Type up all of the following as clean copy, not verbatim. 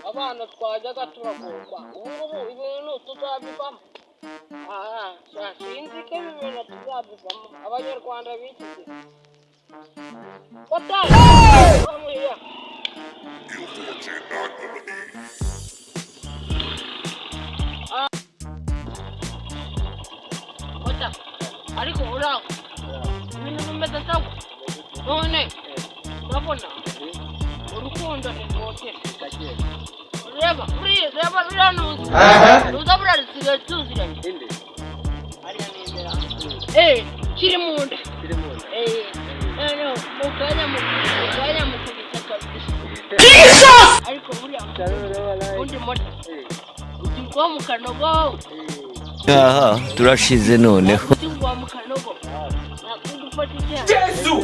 abana twajyaga tubagomba ubu ibintu tuzabivamo sinzi ko ibi bintu tuzabivamo abanyarwanda b'iki gihe bamuhiya ariko uraho ibintu bimeze sawa none urabona urukundo ni rwose reba ruriya nuza burarisigaye tuziranye hariya ni imbere kiri mu nda mukanya mukubita kabisa ariko buriya undi moto utigwa mu kanogo aha turashize noneho utigwa mu kanogo nakundi ufata icyaha Yesu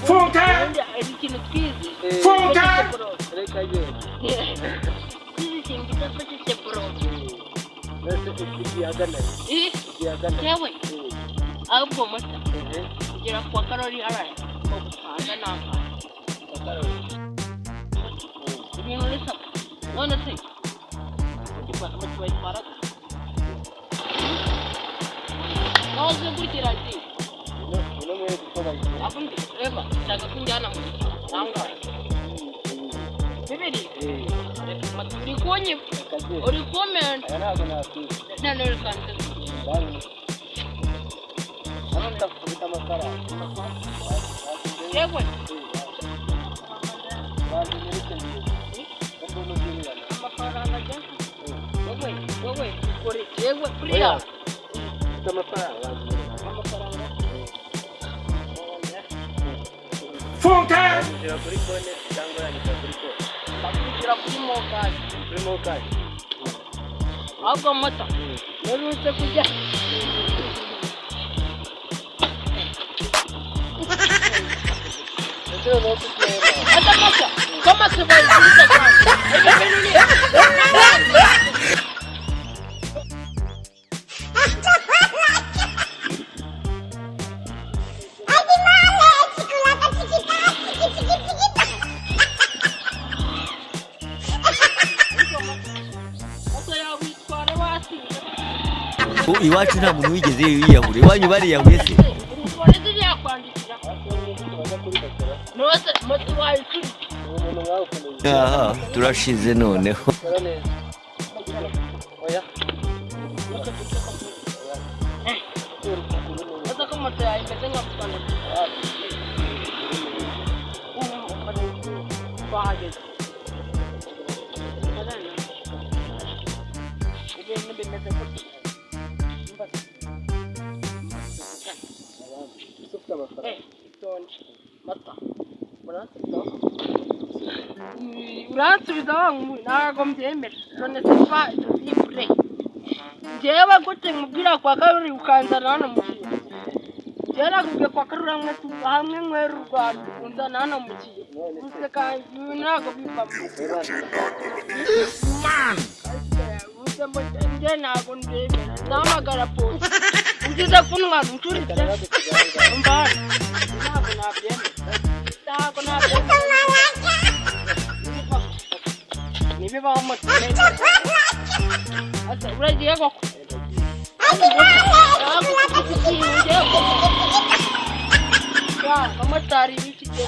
Funke! ikintu twizi Funke! twizi ikintu kidafashije bro yewe ahubwo mata kugera kwa karori haraye ko gutanga nanga ibintu bisa none se batwara nawe gutira ati abundi reba ndaka kunjana mu nanga bibiri uri konye uri comment none kandi yewe amafaranga yewe kuriya Funke! bakwishyura kuri mokazi ahubwo mata nurutse kujya ata mata kama tubayiza kwanza iwacu nta muntu wigeze yiyahura iwanyu bariyahuye se aha turashize noneho uransubiza wangu ntabwo mbyemera none sifa tuzibure njyewe gute nkubwira kwa karori ukanzana hano mu kiyo njyewe nakubwiye kwa karori hamwe mwera u Rwanda unzana hano mu kiyo use kandi ntabwo bivamo njye ntabwo mbyemera nzahamagara polisi ugize kuntwara uncuritse umva ntabwo nabyemera nibibaho moto asa uragiye koko abamotari b'iki gihe